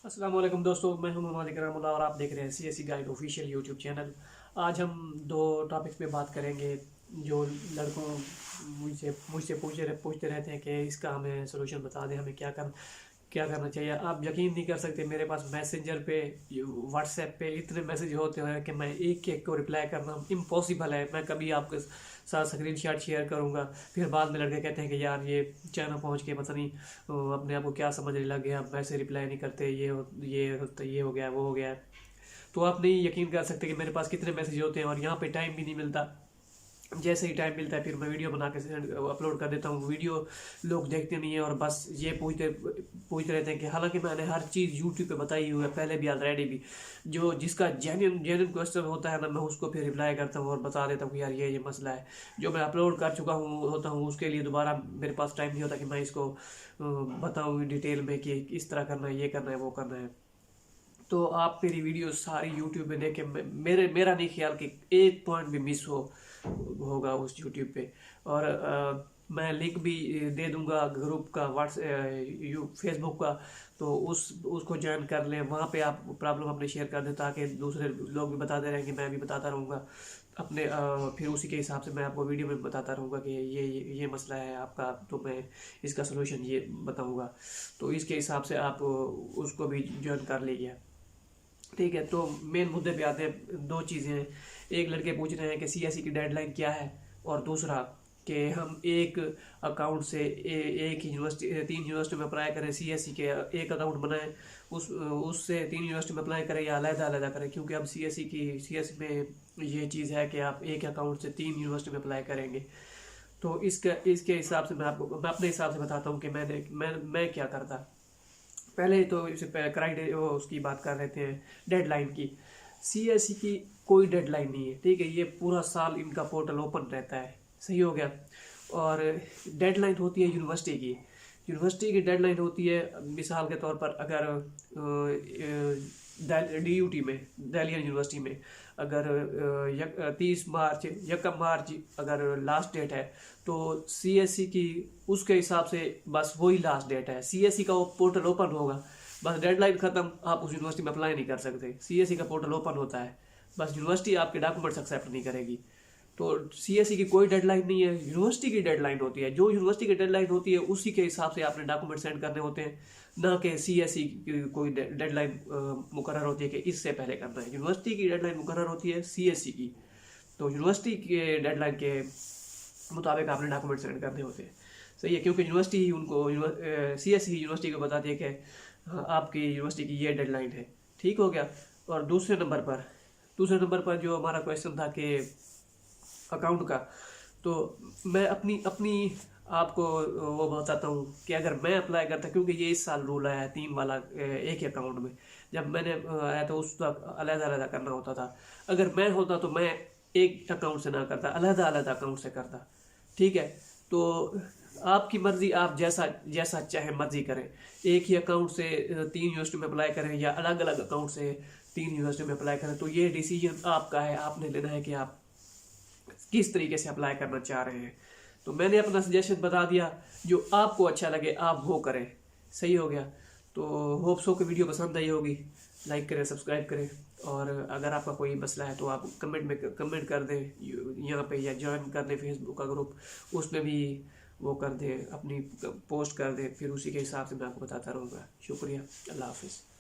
अस्सलाम वालेकुम दोस्तों, मैं हूं मोहम्मद इकराम उल्लाह और आप देख रहे हैं CSC guide official YouTube channel. आज हम दो टॉपिक्स पे बात करेंगे जो लड़कों मुझसे मुझसे पूछते रहते हैं कि इसका हमें सोल्यूशन बता दें, हमें क्या करना चाहिए। आप यकीन नहीं कर सकते, मेरे पास मैसेंजर पे, व्हाट्सएप पे इतने मैसेज होते हैं कि मैं एक एक को रिप्लाई करना इम्पॉसिबल है। मैं कभी आपके साथ स्क्रीन शॉट शेयर करूँगा, फिर बाद में लड़के कहते हैं कि यार ये चाइना पहुँच के पता नहीं अपने आप को क्या समझने लग गए, आप वैसे रिप्लाई नहीं करते, ये हो गया, वो हो गया। तो आप नहीं यकीन कर सकते कि मेरे पास कितने मैसेज होते हैं और यहाँ पे टाइम भी नहीं मिलता। जैसे ही टाइम मिलता है फिर मैं वीडियो बना के अपलोड कर देता हूँ। वीडियो लोग देखते नहीं है और बस ये पूछते रहते हैं कि हालांकि मैंने हर चीज़ यूट्यूब पे बताई हुई है पहले भी, ऑलरेडी भी। जो जिसका जेन्युइन क्वेश्चन होता है ना, मैं उसको फिर रिप्लाई करता हूँ और बता देता हूँ कि यार ये मसला है। जो मैं अपलोड कर चुका होता हूँ उसके लिए दोबारा मेरे पास टाइम नहीं होता कि मैं इसको बताऊँ डिटेल में कि इस तरह करना है, ये करना है, वो करना है। तो आप मेरी वीडियो सारी यूट्यूब पे देख के मेरा नहीं ख्याल कि एक पॉइंट भी मिस होगा उस यूट्यूब पे। और मैं लिंक भी दे दूंगा ग्रुप का, फेसबुक का। तो उसको ज्वाइन कर लें, वहाँ पे आप प्रॉब्लम अपने शेयर कर दें ताकि दूसरे लोग भी बताते रहेंगे, मैं भी बताता रहूँगा अपने। फिर उसी के हिसाब से मैं आपको वीडियो में बताता रहूँगा कि ये मसला है आपका, तो मैं इसका सलूशन ये बताऊँगा। तो इसके हिसाब से आप उसको भी ज्वाइन कर लीजिए। ठीक है, तो मेन मुद्दे पे आते हैं। दो चीज़ें हैं, एक लड़के पूछ रहे हैं कि सीएससी की डेडलाइन क्या है, और दूसरा कि हम एक अकाउंट से एक यूनिवर्सिटी, तीन यूनिवर्सिटी में अप्लाई करें। सीएससी के एक अकाउंट बनाएं, उससे तीन यूनिवर्सिटी में अप्लाई करें या अलग करें, क्योंकि अब सीएससी में ये चीज़ है कि आप एक अकाउंट से तीन यूनिवर्सिटी में अप्लाई करेंगे। तो इसके हिसाब से मैं अपने हिसाब से बताता हूँ कि मैं क्या करता। पहले तो इसे क्राइटेरिया उसकी बात कर रहे थे, डेडलाइन की। सीएससी की कोई डेडलाइन नहीं है, ठीक है। ये पूरा साल इनका पोर्टल ओपन रहता है, सही हो गया। और डेडलाइन होती है यूनिवर्सिटी की। यूनिवर्सिटी की डेडलाइन होती है, मिसाल के तौर पर अगर DUT में, दिल्ली यूनिवर्सिटी में अगर 30 मार्च, 1 मार्च अगर लास्ट डेट है, तो सीएससी की उसके हिसाब से बस वही लास्ट डेट है। सीएससी का वो पोर्टल ओपन होगा, बस डेडलाइन खत्म, आप उस यूनिवर्सिटी में अप्लाई नहीं कर सकते। सीएससी का पोर्टल ओपन होता है, बस यूनिवर्सिटी आपके डॉक्यूमेंट्स एक्सेप्ट नहीं करेगी। तो सीएससी की कोई डेडलाइन नहीं है, यूनिवर्सिटी की डेडलाइन होती है। जो यूनिवर्सिटी की डेडलाइन होती है उसी के हिसाब से आपने डॉक्यूमेंट सेंड करने होते हैं, ना कि सीएससी की कोई डेडलाइन मुकर्रर होती है कि इससे पहले करना है। यूनिवर्सिटी की डेडलाइन मुकर्रर होती है सीएससी की, तो यूनिवर्सिटी के डेडलाइन के मुताबिक आपने डॉक्यूमेंट सेंड करने होते हैं, सही है। क्योंकि यूनिवर्सिटी ही उनको सीएससी यूनिवर्सिटी को बताती है कि आपकी यूनिवर्सिटी की ये डेडलाइन है, ठीक हो गया। और दूसरे नंबर पर जो हमारा क्वेश्चन था कि अकाउंट का, तो मैं अपनी अपनी आपको वो बताता हूँ कि अगर मैं अप्लाई करता, क्योंकि ये इस साल रूल आया है 3 वाला एक ही अकाउंट में। जब मैंने आया तो उस वक्त अलग करना होता था। अगर मैं होता तो मैं एक अकाउंट से ना करता, अलग अकाउंट से करता, ठीक है। तो आपकी मर्जी, आप जैसा जैसा चाहे मर्जी करें। एक ही अकाउंट से 3 यूनिवर्सिटी में अप्लाई करें या अलग अलग अकाउंट से 3 यूनिवर्सिटी में अप्लाई करें, तो ये डिसीजन आपका है। आपने लेना है कि आप किस तरीके से अप्लाई करना चाह रहे हैं। तो मैंने अपना सजेशन बता दिया, जो आपको अच्छा लगे आप वो करें, सही हो गया। तो होप सो कि वीडियो पसंद आई होगी, लाइक करें, सब्सक्राइब करें। और अगर आपका कोई मसला है तो आप कमेंट कर दें यहाँ पे, या ज्वाइन कर दें फेसबुक का ग्रुप, उसमें भी वो कर दें, अपनी पोस्ट कर दें, फिर उसी के हिसाब से मैं आपको बताता रहूँगा। शुक्रिया, अल्लाह हाफिज़।